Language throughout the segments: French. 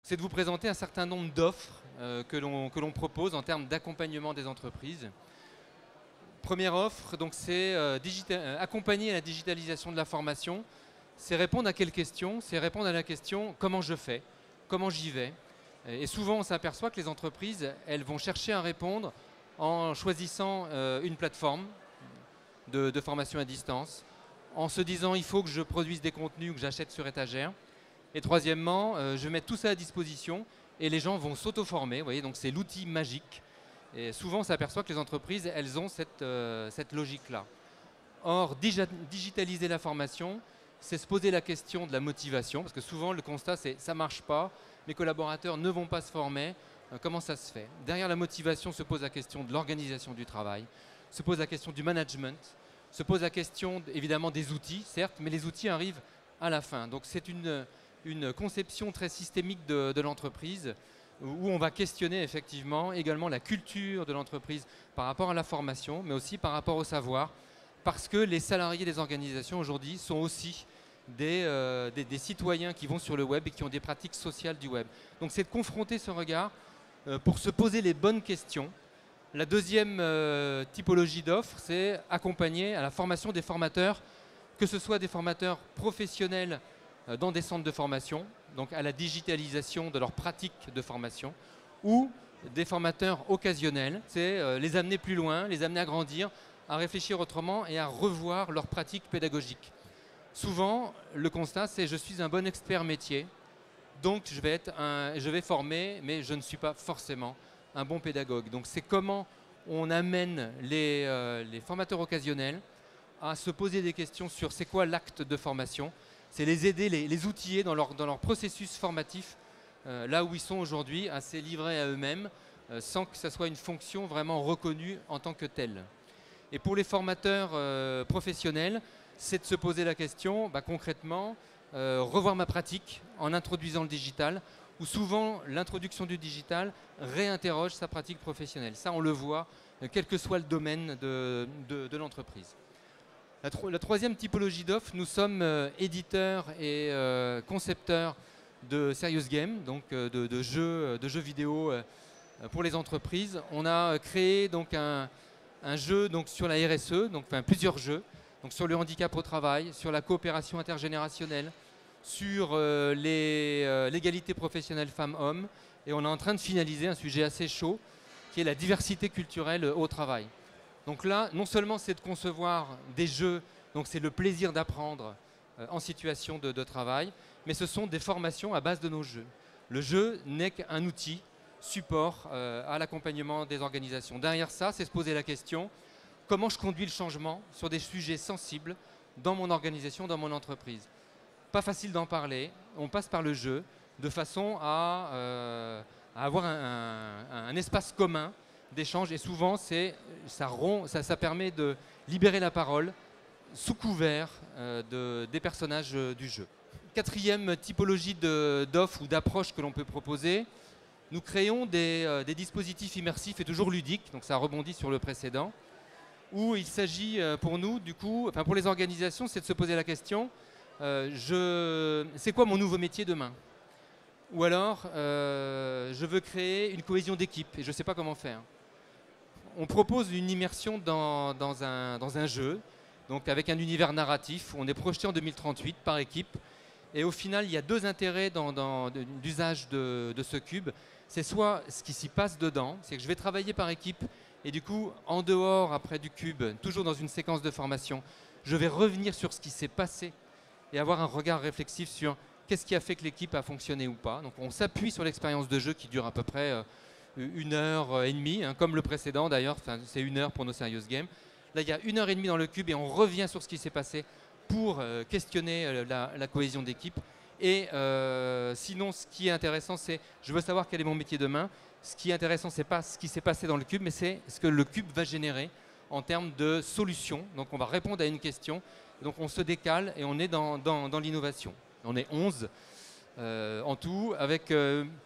c'est de vous présenter un certain nombre d'offres que l'on propose en termes d'accompagnement des entreprises. Première offre, donc c'est accompagner la digitalisation de la formation. C'est répondre à quelle question? C'est répondre à la question comment je fais, comment j'y vais. Et souvent, on s'aperçoit que les entreprises, elles vont chercher à répondre en choisissant une plateforme de formation à distance, en se disant il faut que je produise des contenus que j'achète sur étagère. Et troisièmement, je vais mettre tout ça à disposition et les gens vont s'auto-former. Vous voyez, donc c'est l'outil magique. Et souvent, on s'aperçoit que les entreprises, elles ont cette logique-là. Or, digitaliser la formation, c'est se poser la question de la motivation, parce que souvent, le constat, c'est ça ne marche pas, mes collaborateurs ne vont pas se former, comment ça se fait? Derrière la motivation se pose la question de l'organisation du travail, se pose la question du management, se pose la question, évidemment, des outils, certes, mais les outils arrivent à la fin. Donc, c'est une conception très systémique de l'entreprise, où on va questionner effectivement également la culture de l'entreprise par rapport à la formation, mais aussi par rapport au savoir, parce que les salariés des organisations aujourd'hui sont aussi des citoyens qui vont sur le web et qui ont des pratiques sociales du web. Donc c'est de confronter ce regard pour se poser les bonnes questions. La deuxième typologie d'offres, c'est accompagner à la formation des formateurs, que ce soit des formateurs professionnels dans des centres de formation, donc à la digitalisation de leurs pratiques de formation, ou des formateurs occasionnels, c'est les amener plus loin, les amener à grandir, à réfléchir autrement et à revoir leurs pratiques pédagogiques. Souvent, le constat, c'est je suis un bon expert métier, donc je vais former, mais je ne suis pas forcément un bon pédagogue. Donc c'est comment on amène les formateurs occasionnels à se poser des questions sur c'est quoi l'acte de formation. C'est les aider, les outiller dans leur processus formatif, là où ils sont aujourd'hui, à se livrer à eux-mêmes, sans que ça soit une fonction vraiment reconnue en tant que telle. Et pour les formateurs professionnels, c'est de se poser la question, concrètement, revoir ma pratique en introduisant le digital, où souvent l'introduction du digital réinterroge sa pratique professionnelle. Ça, on le voit, quel que soit le domaine de l'entreprise. La troisième typologie d'offres, nous sommes éditeurs et concepteurs de serious games, donc de jeux vidéo pour les entreprises. On a créé donc un jeu donc, sur la RSE, donc plusieurs jeux, donc sur le handicap au travail, sur la coopération intergénérationnelle, sur l'égalité professionnelle femmes-hommes. Et on est en train de finaliser un sujet assez chaud, qui est la diversité culturelle au travail. Donc là, non seulement c'est de concevoir des jeux, donc c'est le plaisir d'apprendre en situation de travail, mais ce sont des formations à base de nos jeux. Le jeu n'est qu'un outil, support à l'accompagnement des organisations. Derrière ça, c'est se poser la question, comment je conduis le changement sur des sujets sensibles dans mon organisation, dans mon entreprise. Pas facile d'en parler, on passe par le jeu, de façon à avoir un espace commun d'échange, et souvent ça permet de libérer la parole sous couvert des personnages du jeu. Quatrième typologie d'offres ou d'approches que l'on peut proposer, nous créons des dispositifs immersifs et toujours ludiques, donc ça rebondit sur le précédent, où il s'agit pour nous, du coup, pour les organisations, c'est de se poser la question, c'est quoi mon nouveau métier demain? Ou alors, je veux créer une cohésion d'équipe et je ne sais pas comment faire. On propose une immersion dans un jeu, donc avec un univers narratif. On est projeté en 2038 par équipe. Et au final, il y a deux intérêts d'usage de ce cube. C'est soit ce qui s'y passe dedans, c'est que je vais travailler par équipe et du coup, en dehors, après du cube, toujours dans une séquence de formation, je vais revenir sur ce qui s'est passé et avoir un regard réflexif sur qu'est-ce qui a fait que l'équipe a fonctionné ou pas. Donc on s'appuie sur l'expérience de jeu qui dure à peu près 1h30, comme le précédent d'ailleurs, c'est 1 heure pour nos serious games. Là, il y a 1h30 dans le cube et on revient sur ce qui s'est passé pour questionner la cohésion d'équipe. Et sinon, ce qui est intéressant, c'est je veux savoir quel est mon métier demain. Ce qui est intéressant, c'est pas ce qui s'est passé dans le cube, mais c'est ce que le cube va générer en termes de solutions. Donc on va répondre à une question, donc on se décale et on est dans l'innovation. On est 11 en tout, avec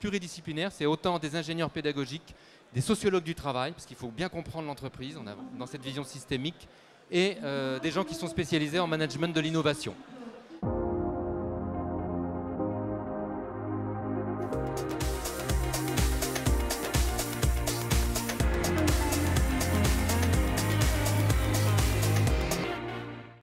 pluridisciplinaire, c'est autant des ingénieurs pédagogiques, des sociologues du travail, parce qu'il faut bien comprendre l'entreprise dans cette vision systémique, et des gens qui sont spécialisés en management de l'innovation.